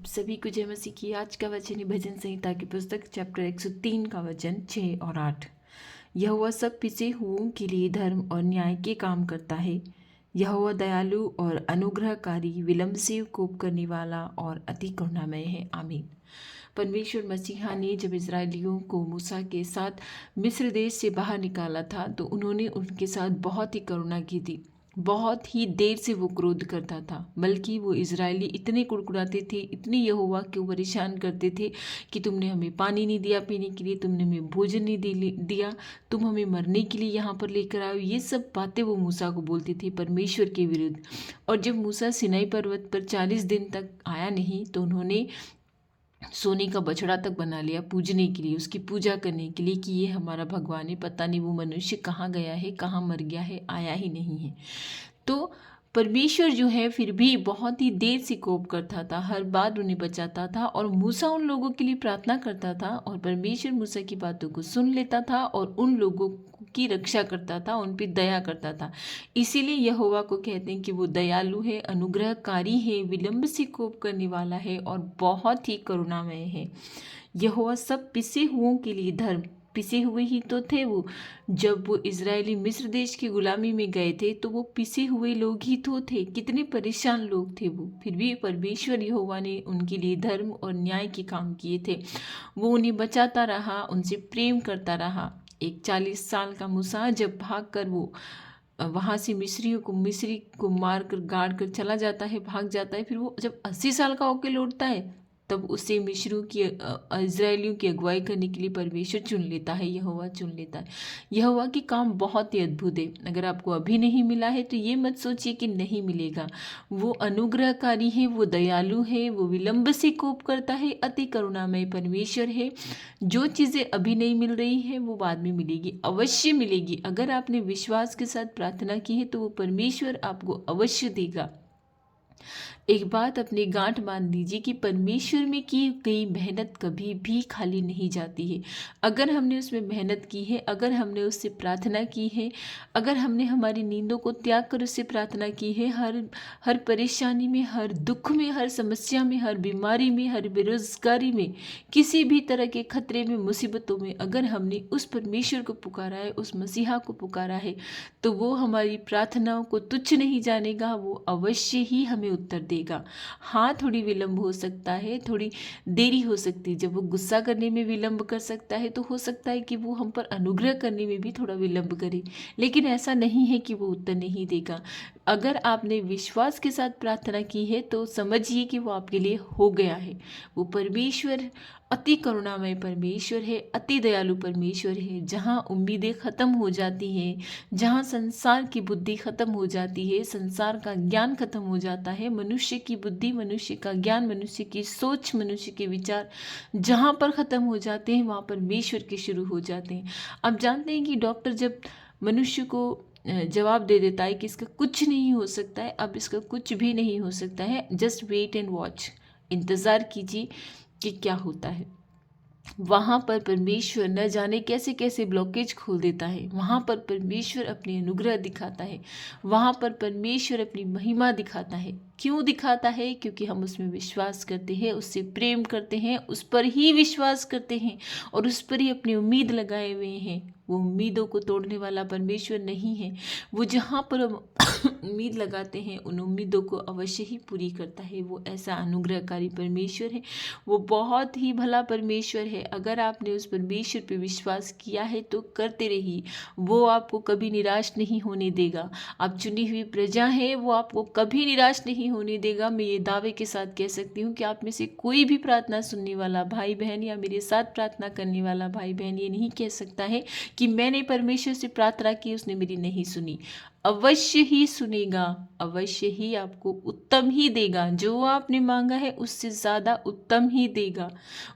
सभी को जय मसीह की। आज का वचन है भजन संहिता की पुस्तक चैप्टर 103 का वचन 6 और 8। यहोवा सब पिसे हुओं के लिए धर्म और न्याय के काम करता है। यहोवा दयालु और अनुग्रहकारी, विलंब से कोप करने वाला और अति करुणामय है। आमीन। परमेश्वर मसीहा ने जब इजरायलियों को मूसा के साथ मिस्र देश से बाहर निकाला था तो उन्होंने उनके साथ बहुत ही करुणा की थी। बहुत ही देर से वो क्रोध करता था, बल्कि वो इजरायली इतने कुड़कुड़ाते थे, इतने यहोवा को परेशान करते थे कि तुमने हमें पानी नहीं दिया पीने के लिए, तुमने हमें भोजन नहीं दिया, तुम हमें मरने के लिए यहाँ पर लेकर आओ। ये सब बातें वो मूसा को बोलते थे परमेश्वर के विरुद्ध। और जब मूसा सिनाई पर्वत पर 40 दिन तक आया नहीं तो उन्होंने सोने का बछड़ा तक बना लिया पूजने के लिए, उसकी पूजा करने के लिए कि ये हमारा भगवान है। पता नहीं वो मनुष्य कहाँ गया है, कहाँ मर गया है, आया ही नहीं है। तो परमेश्वर जो है फिर भी बहुत ही देर से कोप करता था, हर बार उन्हें बचाता था और मूसा उन लोगों के लिए प्रार्थना करता था और परमेश्वर मूसा की बातों को सुन लेता था और उन लोगों की रक्षा करता था, उन पर दया करता था। इसीलिए यहोवा को कहते हैं कि वो दयालु है, अनुग्रहकारी है, विलंब से कोप करने वाला है और बहुत ही करुणामय है। यहोवा सब पिसे हुओं के लिए धर्म, पिसे हुए ही तो थे वो। जब वो इजरायली मिस्र देश की गुलामी में गए थे तो वो पिसे हुए लोग ही तो थे, कितने परेशान लोग थे वो। फिर भी परमेश्वर यहोवा ने उनके लिए धर्म और न्याय के काम किए थे। वो उन्हें बचाता रहा, उनसे प्रेम करता रहा। एक 40 साल का मूसा जब भाग कर वो वहाँ से मिस्री को मार कर गाड़ कर चला जाता है, भाग जाता है, फिर वो जब 80 साल का होकर लौटता है तब उसे मिस्रियों की इजरायलियों की अगुवाई करने के लिए परमेश्वर चुन लेता है, यहोवा चुन लेता है। यहोवा के काम बहुत ही अद्भुत है। अगर आपको अभी नहीं मिला है तो ये मत सोचिए कि नहीं मिलेगा। वो अनुग्रहकारी है, वो दयालु है, वो विलंब से कोप करता है, अति करुणामय परमेश्वर है। जो चीज़ें अभी नहीं मिल रही है वो बाद में मिलेगी, अवश्य मिलेगी। अगर आपने विश्वास के साथ प्रार्थना की है तो वो परमेश्वर आपको अवश्य देगा। एक बात अपनी गांठ बांध लीजिए कि परमेश्वर में की गई मेहनत कभी भी खाली नहीं जाती है। अगर हमने उसमें मेहनत की है, अगर हमने उससे प्रार्थना की है, अगर हमने हमारी नींदों को त्याग कर उससे प्रार्थना की है, हर परेशानी में, हर दुख में, हर समस्या में, हर बीमारी में, हर बेरोजगारी में, किसी भी तरह के खतरे में, मुसीबतों में अगर हमने उस परमेश्वर को पुकारा है, उस मसीहा को पुकारा है, तो वो हमारी प्रार्थनाओं को तुच्छ नहीं जानेगा, वो अवश्य ही हमें उत्तर देगा। हाँ, थोड़ी विलंब हो सकता है, थोड़ी देरी हो सकती है। जब वो गुस्सा करने में विलंब कर सकता है तो हो सकता है कि वो हम पर अनुग्रह करने में भी थोड़ा विलंब करे, लेकिन ऐसा नहीं है कि वो उत्तर नहीं देगा। अगर आपने विश्वास के साथ प्रार्थना की है तो समझिए कि वो आपके लिए हो गया है। वो परमेश्वर अति करुणामय परमेश्वर है, अति दयालु परमेश्वर है। जहाँ उम्मीदें खत्म हो जाती हैं, जहाँ संसार की बुद्धि खत्म हो जाती है, संसार का ज्ञान खत्म हो जाता है, मनुष्य की बुद्धि, मनुष्य का ज्ञान, मनुष्य की सोच, मनुष्य के विचार जहाँ पर खत्म हो जाते हैं वहाँ परमेश्वर के शुरू हो जाते हैं। आप जानते हैं कि डॉक्टर जब मनुष्य को जवाब दे देता है कि इसका कुछ नहीं हो सकता है, अब इसका कुछ भी नहीं हो सकता है, जस्ट वेट एंड वॉच, इंतज़ार कीजिए कि क्या होता है, वहाँ पर परमेश्वर न जाने कैसे कैसे ब्लॉकेज खोल देता है। वहाँ पर परमेश्वर अपनी अनुग्रह दिखाता है, वहाँ पर परमेश्वर अपनी महिमा दिखाता है। क्यों दिखाता है? क्योंकि हम उसमें विश्वास करते हैं, उससे प्रेम करते हैं, उस पर ही विश्वास करते हैं और उस पर ही अपनी उम्मीद लगाए हुए हैं। वो उम्मीदों को तोड़ने वाला परमेश्वर नहीं है। वो जहाँ पर हम उम्मीद लगाते हैं उन उम्मीदों को अवश्य ही पूरी करता है। वो ऐसा अनुग्रहकारी परमेश्वर है, वो बहुत ही भला परमेश्वर है। अगर आपने उस परमेश्वर पर विश्वास किया है तो करते रहिए, वो आपको कभी निराश नहीं होने देगा। आप चुनी हुई प्रजा है, वो आपको कभी निराश नहीं होने देगा। मैं ये दावे के साथ कह सकती हूँ कि आप में से कोई भी प्रार्थना सुनने वाला भाई बहन या मेरे साथ प्रार्थना करने वाला भाई बहन ये नहीं कह सकता है कि मैंने परमेश्वर से प्रार्थना की, उसने मेरी नहीं सुनी। अवश्य ही सुनेगा, अवश्य ही आपको उत्तम ही देगा। जो आपने मांगा है उससे ज़्यादा उत्तम ही देगा।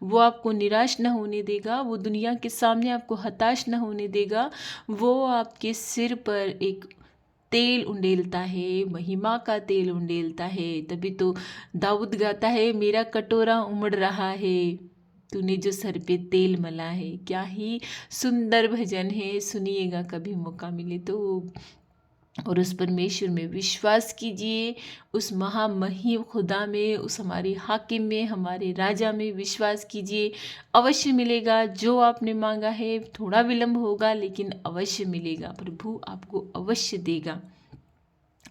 वो आपको निराश न होने देगा, वो दुनिया के सामने आपको हताश न होने देगा। वो आपके सिर पर एक तेल उंडेलता है, महिमा का तेल उंडेलता है। तभी तो दाऊद गाता है, मेरा कटोरा उमड़ रहा है, तूने जो सर पे तेल मला है। क्या ही सुंदर भजन है, सुनिएगा कभी मौका मिले तो। और उस परमेश्वर में विश्वास कीजिए, उस महामहिम खुदा में, उस हमारे हाकिम में, हमारे राजा में विश्वास कीजिए। अवश्य मिलेगा जो आपने मांगा है। थोड़ा विलंब होगा लेकिन अवश्य मिलेगा, प्रभु आपको अवश्य देगा।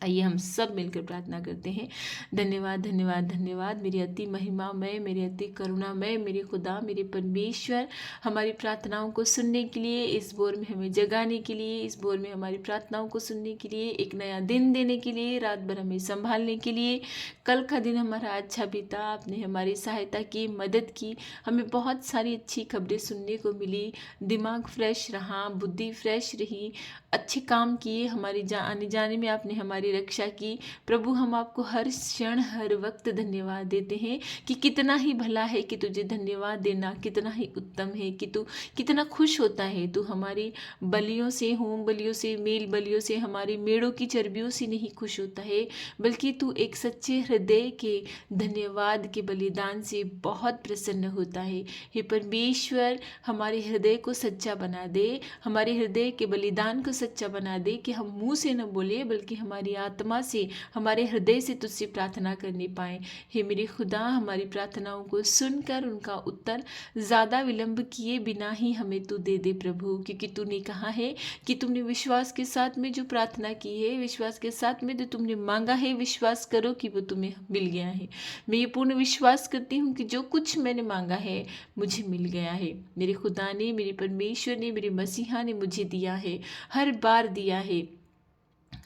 आइए हम सब मिलकर प्रार्थना करते हैं। धन्यवाद धन्यवाद धन्यवाद मेरे अति महिमामय, मेरे अति करुणामय, मेरे खुदा, मेरे परमेश्वर, हमारी प्रार्थनाओं को सुनने के लिए, इस बोर में हमें जगाने के लिए, इस बोर में हमारी प्रार्थनाओं को सुनने के लिए, एक नया दिन देने के लिए, रात भर हमें संभालने के लिए। कल का दिन हमारा अच्छा बीता, आपने हमारी सहायता की, मदद की, हमें बहुत सारी अच्छी खबरें सुनने को मिली, दिमाग फ्रेश रहा, बुद्धि फ्रेश रही, अच्छे काम किए, हमारी आने जाने में आपने हमारी रक्षा की। प्रभु हम आपको हर क्षण हर वक्त धन्यवाद देते हैं कि कितना ही भला है कि तुझे धन्यवाद देना, कितना ही उत्तम है कि तू कितना खुश होता है। तू हमारी बलियों से, होम बलियों से, मेल बलियों से, हमारी मेड़ों की चर्बियों से नहीं खुश होता है, बल्कि तू एक सच्चे हृदय के धन्यवाद के बलिदान से बहुत प्रसन्न होता है। हे परमेश्वर, हमारे हृदय को सच्चा बना दे, हमारे हृदय के बलिदान को सच्चा बना दे कि हम मुंह से न बोले बल्कि हमारी आत्मा से, हमारे हृदय से तुझसे प्रार्थना करने पाएँ। हे मेरे खुदा, हमारी प्रार्थनाओं को सुनकर उनका उत्तर ज़्यादा विलंब किए बिना ही हमें तू दे दे प्रभु, क्योंकि तूने कहा है कि तुमने विश्वास के साथ में जो प्रार्थना की है, विश्वास के साथ में जो तुमने मांगा है, विश्वास करो कि वो तुम्हें मिल गया है। मैं ये पूर्ण विश्वास करती हूँ कि जो कुछ मैंने मांगा है मुझे मिल गया है। मेरे खुदा ने, मेरे परमेश्वर ने, मेरे मसीहा ने मुझे दिया है, हर बार दिया है,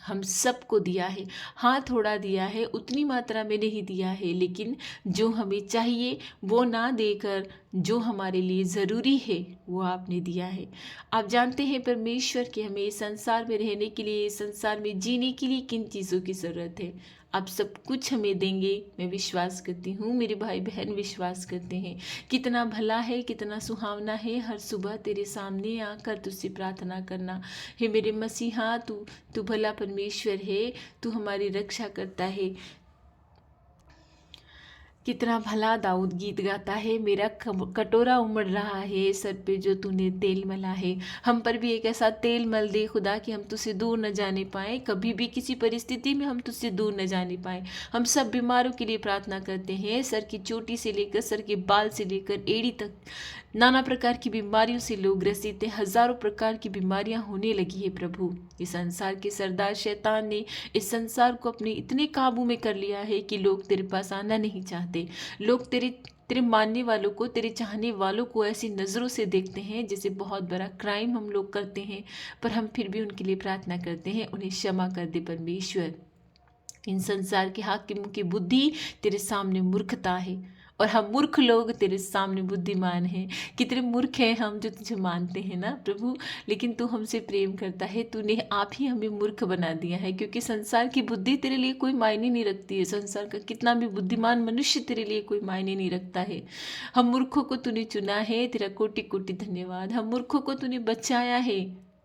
हम सबको दिया है। हाँ, थोड़ा दिया है, उतनी मात्रा में नहीं दिया है, लेकिन जो हमें चाहिए वो ना देकर जो हमारे लिए ज़रूरी है वो आपने दिया है। आप जानते हैं परमेश्वर कि हमें इस संसार में रहने के लिए, इस संसार में जीने के लिए किन चीज़ों की ज़रूरत है। आप सब कुछ हमें देंगे, मैं विश्वास करती हूँ, मेरे भाई बहन विश्वास करते हैं। कितना भला है, कितना सुहावना है हर सुबह तेरे सामने आकर तुझसे प्रार्थना करना। हे मेरे मसीहा, तू भला परमेश्वर है, तू हमारी रक्षा करता है। कितना भला दाऊद गीत गाता है, मेरा कटोरा उमड़ रहा है, सर पे जो तूने तेल मला है। हम पर भी एक ऐसा तेल मल दे खुदा कि हम तुझसे दूर न जाने पाएँ, कभी भी किसी परिस्थिति में हम तुझसे दूर न जाने पाएँ। हम सब बीमारों के लिए प्रार्थना करते हैं, सर की चोटी से लेकर सर के बाल से लेकर एड़ी तक नाना प्रकार की बीमारियों से लोग ग्रसित हैं। हजारों प्रकार की बीमारियां होने लगी है प्रभु। इस संसार के सरदार शैतान ने इस संसार को अपने इतने काबू में कर लिया है कि लोग तेरे पास आना नहीं चाहते। लोग तेरे मानने वालों को, तेरे चाहने वालों को ऐसी नज़रों से देखते हैं जैसे बहुत बड़ा क्राइम हम लोग करते हैं, पर हम फिर भी उनके लिए प्रार्थना करते हैं, उन्हें क्षमा कर दे परमेश्वर। इन संसार के हाकिमों की बुद्धि तेरे सामने मूर्खता है, और हम मूर्ख लोग तेरे सामने बुद्धिमान हैं। कितने मूर्ख हैं हम जो तुझे मानते हैं ना प्रभु, लेकिन तू हमसे प्रेम करता है, तूने आप ही हमें मूर्ख बना दिया है, क्योंकि संसार की बुद्धि तेरे लिए कोई मायने नहीं रखती है। संसार का कितना भी बुद्धिमान मनुष्य तेरे लिए कोई मायने नहीं रखता है। हम मूर्खों को तूने चुना है, तेरा कोटि कोटि धन्यवाद। हम मूर्खों को तूने बचाया है,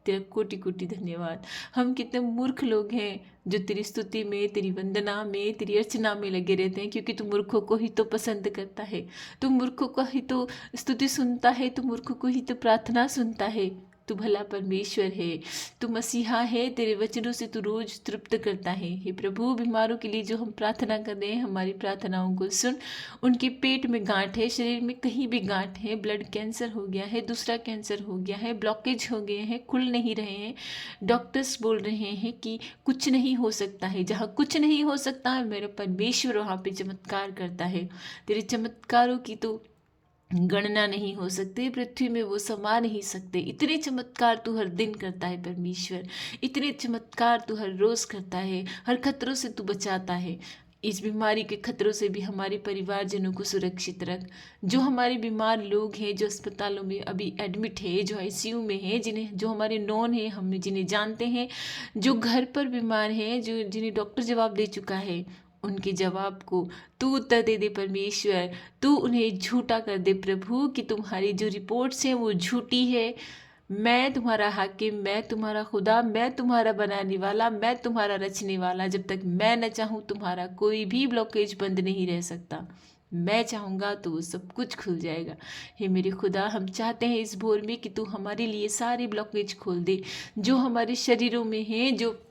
तेरा कोटि कोटि धन्यवाद। हम कितने मूर्ख लोग हैं जो तेरी स्तुति में, तेरी वंदना में, तेरी अर्चना में लगे रहते हैं, क्योंकि तू मूर्खों को ही तो पसंद करता है, तू मूर्खों को ही तो स्तुति सुनता है, तू मूर्खों को ही तो प्रार्थना सुनता है। तू भला परमेश्वर है, तू मसीहा है, तेरे वचनों से तू रोज तृप्त करता है। हे प्रभु, बीमारों के लिए जो हम प्रार्थना कर रहे हैं, हमारी प्रार्थनाओं को सुन। उनके पेट में गांठ है, शरीर में कहीं भी गांठ है, ब्लड कैंसर हो गया है, दूसरा कैंसर हो गया है, ब्लॉकेज हो गए हैं, खुल नहीं रहे हैं, डॉक्टर्स बोल रहे हैं कि कुछ नहीं हो सकता है। जहाँ कुछ नहीं हो सकता है, मेरा परमेश्वर वहाँ पे चमत्कार करता है। तेरे चमत्कारों की तो गणना नहीं हो सकती, पृथ्वी में वो समा नहीं सकते। इतने चमत्कार तू हर दिन करता है परमेश्वर, इतने चमत्कार तू हर रोज करता है, हर खतरों से तू बचाता है। इस बीमारी के खतरों से भी हमारे परिवारजनों को सुरक्षित रख। जो हमारे बीमार लोग हैं, जो अस्पतालों में अभी एडमिट है, जो आईसीयू में है, जो हमारे नॉन है, हम जिन्हें जानते हैं, जो घर पर बीमार हैं, जिन्हें डॉक्टर जवाब दे चुका है, उनके जवाब को तू उत्तर दे दे परमेश्वर। तू उन्हें झूठा कर दे प्रभु कि तुम्हारी जो रिपोर्ट्स हैं वो झूठी है। मैं तुम्हारा हाकिम, मैं तुम्हारा खुदा, मैं तुम्हारा बनाने वाला, मैं तुम्हारा रचने वाला, जब तक मैं न चाहूँ तुम्हारा कोई भी ब्लॉकेज बंद नहीं रह सकता। मैं चाहूँगा तो वो सब कुछ खुल जाएगा। हे मेरे खुदा, हम चाहते हैं इस भोर में कि तू हमारे लिए सारे ब्लॉकेज खोल दे जो हमारे शरीरों में हैं, जो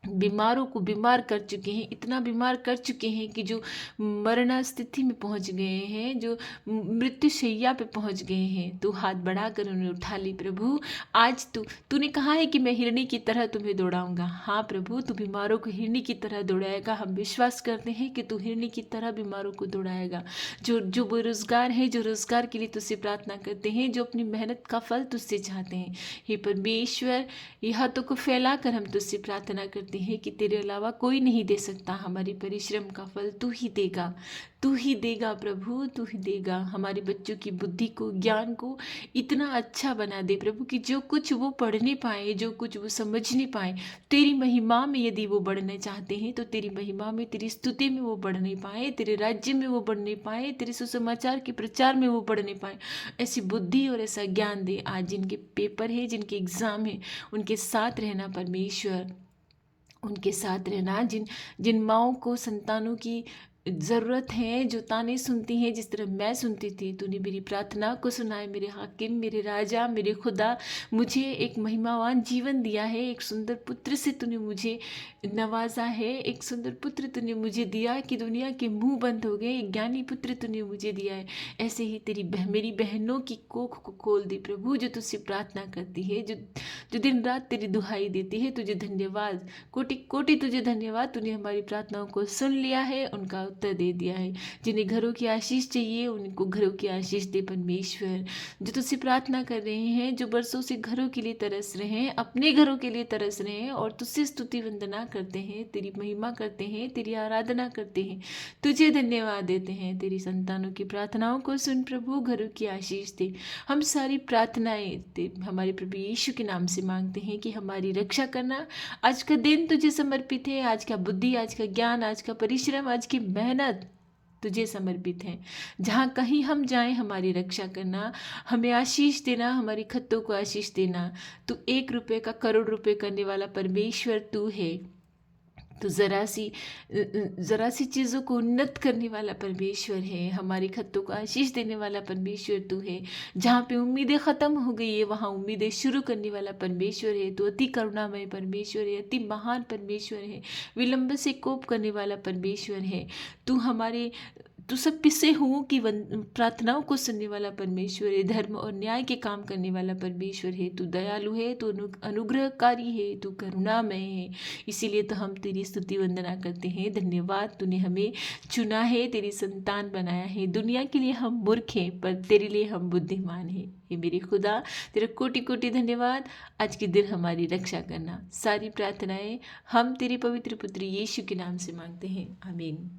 बीमारों को बीमार कर चुके हैं, इतना बीमार कर चुके हैं कि जो मरना स्थिति में पहुंच गए हैं, जो मृत्युशैया पे पहुंच गए हैं, तो हाथ बढ़ाकर उन्हें उठा ली प्रभु। आज तूने कहा है कि मैं हिरनी की तरह तुम्हें दौड़ाऊंगा। हाँ प्रभु, तू बीमारों को हिरनी की तरह दौड़ाएगा। हम विश्वास करते हैं कि तू हिरनी की तरह बीमारों को दौड़ाएगा। जो बेरोजगार है, जो रोजगार के लिए तुझसे प्रार्थना करते हैं, जो अपनी मेहनत का फल तुझसे चाहते हैं, हे परमेश्वर, ये हाथों को फैलाकर हम तुझसे प्रार्थना करते हैं कि तेरे अलावा कोई नहीं दे सकता। हमारी परिश्रम का फल तू ही देगा, तू ही देगा प्रभु, तू ही देगा। हमारे बच्चों की बुद्धि को, ज्ञान को इतना अच्छा बना दे प्रभु कि जो कुछ वो पढ़ नहीं पाए, जो कुछ वो समझ नहीं पाए, तेरी महिमा में यदि वो बढ़ना चाहते हैं तो तेरी महिमा में, तेरी स्तुति में वो बढ़ नहीं पाए, तेरे राज्य में वो बढ़ नहीं पाए, तेरे सुसमाचार के प्रचार में वो बढ़ नहीं पाए, ऐसी बुद्धि और ऐसा ज्ञान दे। आज जिनके पेपर है, जिनके एग्ज़ाम है, उनके साथ रहना परमेश्वर, उनके साथ रहना। जिन जिन माँओं को संतानों की ज़रूरत है, जो ताने सुनती हैं जिस तरह मैं सुनती थी, तूने मेरी प्रार्थना को सुना है मेरे हाकिम, मेरे राजा, मेरे खुदा। मुझे एक महिमावान जीवन दिया है, एक सुंदर पुत्र से तूने मुझे नवाजा है, एक सुंदर पुत्र तूने मुझे दिया कि दुनिया के मुंह बंद हो गए, एक ज्ञानी पुत्र तूने मुझे दिया है। ऐसे ही मेरी बहनों की कोख को खोल दी प्रभु, जो तुझसे प्रार्थना करती है, जो दिन रात तेरी दुहाई देती है। तुझे धन्यवाद, कोटि कोटि तुझे धन्यवाद। तूने हमारी प्रार्थनाओं को सुन लिया है, उनका उत्तर दे दिया है। जिन्हें घरों की आशीष चाहिए, उनको घरों की आशीष दे परमेश्वर। जो तुझसे प्रार्थना कर रहे हैं, जो बरसों से घरों के लिए तरस रहे हैं, अपने घरों के लिए तरस रहे हैं और तुझसे स्तुति वंदना करते हैं, तेरी महिमा करते हैं, तेरी आराधना करते हैं, तुझे धन्यवाद देते हैं। तेरी संतानों की प्रार्थनाओं को सुन प्रभु, घरों की आशीष दे। हम सारी प्रार्थनाएं हमारे प्रभु यीशु के नाम से मांगते हैं कि हमारी रक्षा करना। आज का दिन तुझे समर्पित है, आज का बुद्धि, आज का ज्ञान, आज का परिश्रम, आज की मेहनत तुझे समर्पित है। जहाँ कहीं हम जाएं, हमारी रक्षा करना, हमें आशीष देना, हमारी खतों को आशीष देना। तू 1 रुपये का करोड़ रुपये करने वाला परमेश्वर तू है। तो ज़रा सी चीज़ों को उन्नत करने वाला परमेश्वर है। हमारी खतों को आशीष देने वाला परमेश्वर तू है। जहाँ पे उम्मीदें ख़त्म हो गई है, वहाँ उम्मीदें शुरू करने वाला परमेश्वर है। तो अति करुणामय परमेश्वर है, अति महान परमेश्वर है, विलंब से कोप करने वाला परमेश्वर है। तू सब पिसे हुओं की प्रार्थनाओं को सुनने वाला परमेश्वर है, धर्म और न्याय के काम करने वाला परमेश्वर है। तू दयालु है, तू अनुग्रहकारी है, तू करुणामय है। इसीलिए तो हम तेरी स्तुति वंदना करते हैं। धन्यवाद, तूने हमें चुना है, तेरी संतान बनाया है। दुनिया के लिए हम मूर्ख हैं, पर तेरे लिए हम बुद्धिमान हैं। ये मेरे खुदा, तेरा कोटि कोटि धन्यवाद। आज के दिन हमारी रक्षा करना। सारी प्रार्थनाएं हम तेरे पवित्र पुत्र यीशु के नाम से मांगते हैं, आमीन।